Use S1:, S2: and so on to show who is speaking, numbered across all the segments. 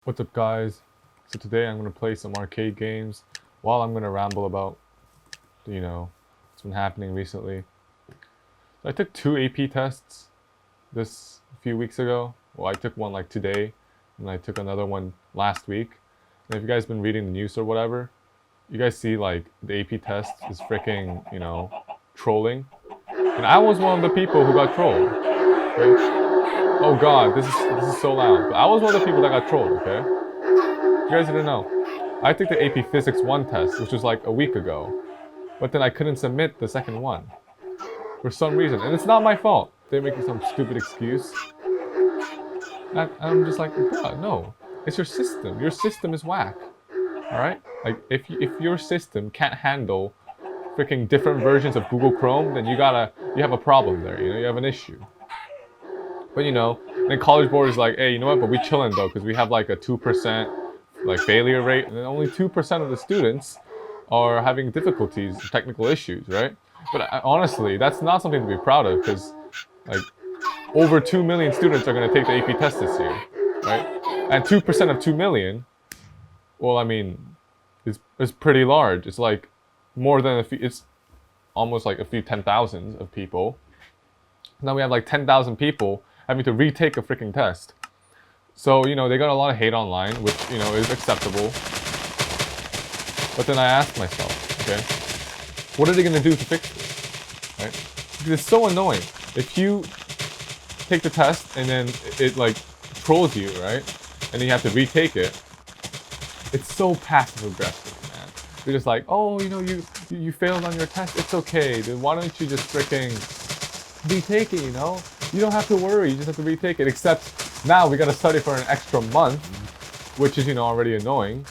S1: What's up, guys? So today I'm going to play some arcade games while I'm going to ramble about, what's been happening recently. So I took 2 AP tests this a few weeks ago. Well, I took one like today, and I took another one last week. And if you guys been reading the news or whatever, you guys see like the AP test is freaking, trolling. And I was one of the people who got trolled. Okay? Oh god, this is so loud. But I was one of the people that got trolled, okay? You guys didn't know. I took the AP Physics 1 test, which was like a week ago. But then I couldn't submit the second one. For some reason. And it's not my fault. They're making some stupid excuse. And I'm just like, no. It's your system. Your system is whack. Alright? Like, if your system can't handle freaking different versions of Google Chrome, then you have a problem there, you have an issue. But then College Board is like, hey, you know what, but we chillin' though, because we have like a 2% like failure rate, and then only 2% of the students are having difficulties, technical issues, right? But honestly, that's not something to be proud of, because like over 2 million students are going to take the AP test this year, right? And 2% of 2 million, well, I mean, is pretty large. It's like more than it's almost like a few 10,000s of people. Now we have like 10,000 people having to retake a freaking test. So, they got a lot of hate online, which, is acceptable. But then I asked myself, okay, what are they going to do to fix this, right? Because it's so annoying. If you take the test and then it like trolls you, right? And then you have to retake it. It's so passive aggressive, man. They're just like, oh, you failed on your test. It's okay. Then why don't you just freaking retake it, You don't have to worry. You just have to retake it. Except now we gotta study for an extra month, which is, already annoying.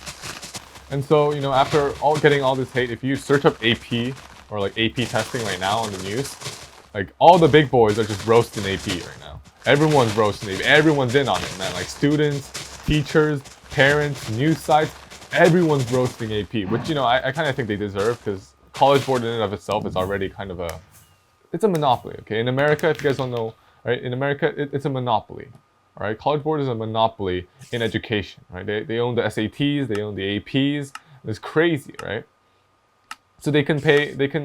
S1: And so, after getting all this hate, if you search up AP or like AP testing right now on the news, like all the big boys are just roasting AP right now. Everyone's roasting AP. Everyone's in on it, man. Like students, teachers, parents, news sites, everyone's roasting AP, which, I kind of think they deserve, because College Board in and of itself is already kind of it's a monopoly, okay? In America, if you guys don't know, right? In America, it's a monopoly. All right, College Board is a monopoly in education, right? They own the SATs, they own the APs. It's crazy, right? So they can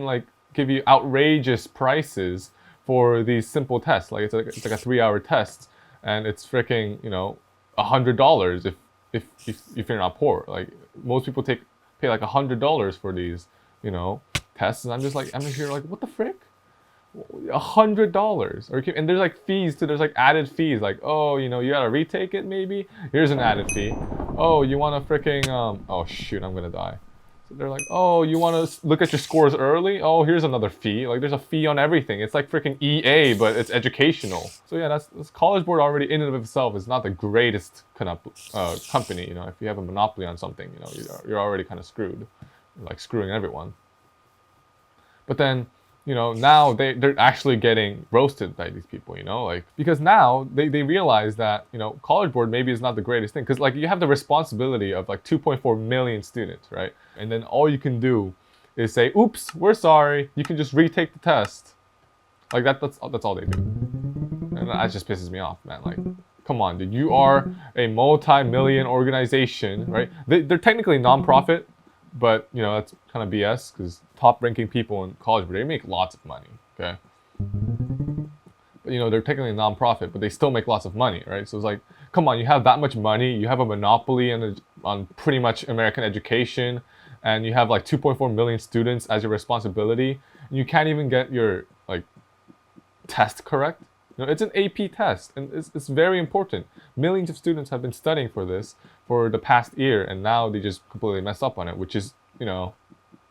S1: like give you outrageous prices for these simple tests. Like it's like a 3-hour test, and it's freaking $100 if you're not poor. Like most people pay like $100 for these tests, and I'm just here like, what the frick? $100, and there's like fees too. There's like added fees, like, oh, you gotta retake it, maybe here's an added fee. Oh, you want to freaking oh shoot, I'm gonna die. So they're like, oh, you want to look at your scores early? Oh, here's another fee. Like there's a fee on everything. It's like freaking EA, but it's educational. So yeah, that's College Board already in and of itself is not the greatest kind of company. If you have a monopoly on something, you're already kind of screwed. You're like screwing everyone. But then now they're actually getting roasted by these people, like, because now they realize that, College Board maybe is not the greatest thing, because like you have the responsibility of like 2.4 million students, right? And then all you can do is say, oops, we're sorry, you can just retake the test. Like that's all they do. And that just pisses me off, man. Like, come on, dude, you are a multi-million organization, right? They're technically non-profit, but that's kind of BS, because top-ranking people in college, they make lots of money, okay? But they're technically a non-profit, but they still make lots of money, right? So it's like, come on, you have that much money, you have a monopoly on pretty much American education, and you have like 2.4 million students as your responsibility, and you can't even get your like test correct. It's an AP test, and it's very important. Millions of students have been studying for this for the past year, and now they just completely mess up on it, which is,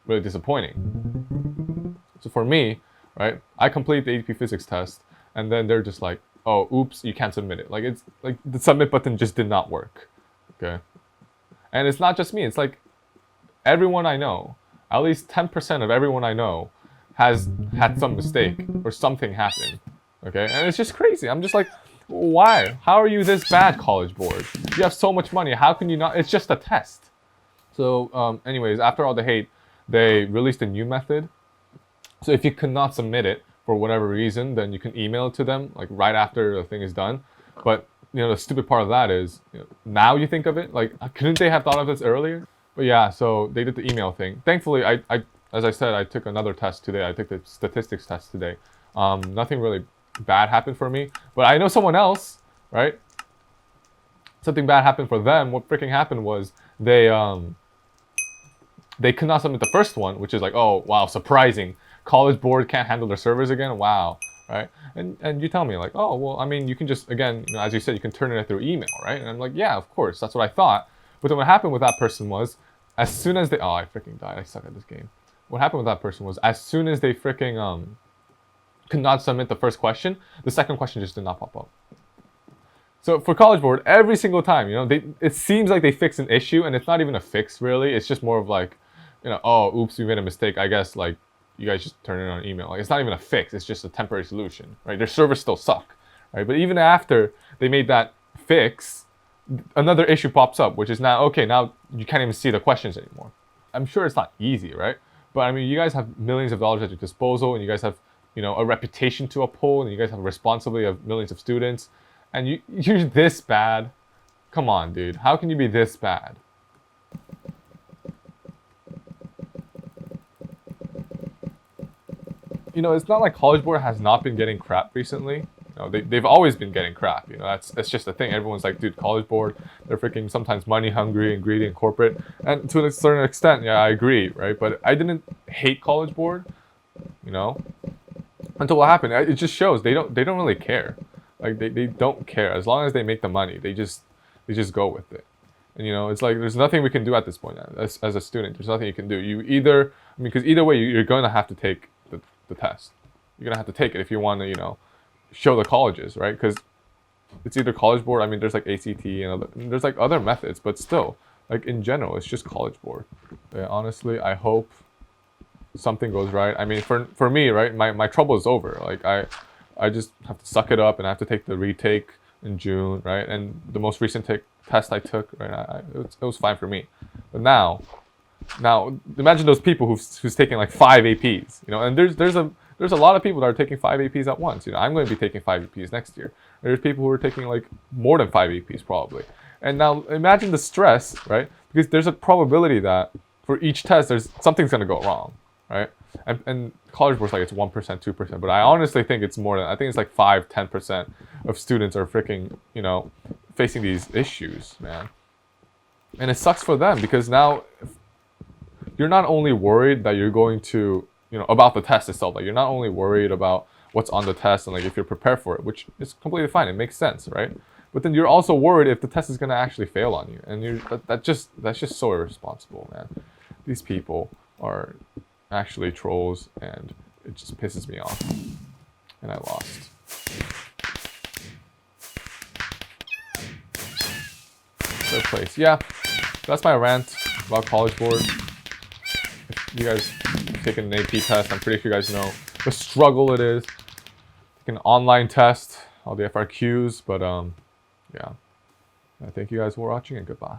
S1: really disappointing. So for me, right, I complete the AP Physics test, and then they're just like, oh, oops, you can't submit it. Like, it's like the submit button just did not work, okay? And it's not just me, it's like everyone I know, at least 10% of everyone I know has had some mistake or something happen. Okay, and it's just crazy. I'm just like, why? How are you this bad, College Board? You have so much money. How can you not? It's just a test. So, anyways, after all the hate, they released a new method. So if you cannot submit it for whatever reason, then you can email it to them like right after the thing is done. But the stupid part of that is, now you think of it, like, couldn't they have thought of this earlier? But yeah, so they did the email thing. Thankfully, as I said, I took another test today. I took the statistics test today. Nothing really bad happened for me, but I know someone else, right? Something bad happened for them. What freaking happened was they could not submit the first one, which is like, oh wow, surprising. College board can't handle their servers again. Wow, right? And you tell me like, oh well, I mean, you can just, again, as you said, you can turn it through email, right? And I'm like, yeah, of course, that's what I thought. But then what happened with that person was, as soon as they, oh, I freaking died. I suck at this game. What happened with that person was, as soon as they freaking could not submit the first question, the second question just did not pop up. So for College Board, every single time, it seems like they fix an issue, and it's not even a fix really. It's just more of like, oh, oops, we made a mistake. I guess like you guys just turn it on email. Like, it's not even a fix. It's just a temporary solution, right? Their servers still suck, right? But even after they made that fix, another issue pops up, which is now, okay, now you can't even see the questions anymore. I'm sure it's not easy, right? But I mean, you guys have millions of dollars at your disposal, and you guys have, a reputation to uphold, and you guys have a responsibility of millions of students, and you're this bad. Come on, dude. How can you be this bad? It's not like College Board has not been getting crap recently. They've always been getting crap. That's just the thing. Everyone's like, dude, College Board, they're freaking sometimes money hungry and greedy and corporate. And to a certain extent, yeah, I agree, right? But I didn't hate College Board, until what happened. It just shows they don't really care. Like they don't care. As long as they make the money, they just go with it. And it's like there's nothing we can do at this point as a student. There's nothing you can do. Because either way, you're going to have to take the test. You're gonna have to take it if you want to, show the colleges, right? Because it's either College Board. I mean, there's like ACT and there's like other methods, but still, like in general, it's just College Board. Yeah, honestly, I hope something goes right. I mean, for me, right, my trouble is over. Like I just have to suck it up, and I have to take the retake in June, right? And the most recent test I took, right, it was fine for me. But now, imagine those people who's taking like 5 APs, and there's a lot of people that are taking 5 APs at once. I'm going to be taking 5 APs next year. There's people who are taking like more than 5 APs probably. And now imagine the stress, right? Because there's a probability that for each test, something's going to go wrong, right? And College Board's like it's 1%, 2%, but I honestly think it's more than, I think it's like 5-10% of students are freaking, facing these issues, man. And it sucks for them because now you're not only worried that you're going to, about the test itself. Like, you're not only worried about what's on the test and like if you're prepared for it, which is completely fine. It makes sense, right? But then you're also worried if the test is going to actually fail on you. And that's just so irresponsible, man. These people are actually trolls, and it just pisses me off. And I lost. Third place. Yeah, that's my rant about College Board. If you guys take an AP test, I'm pretty sure you guys know the struggle it is. Take an online test, all the FRQs, but yeah. Thank you guys for watching, and goodbye.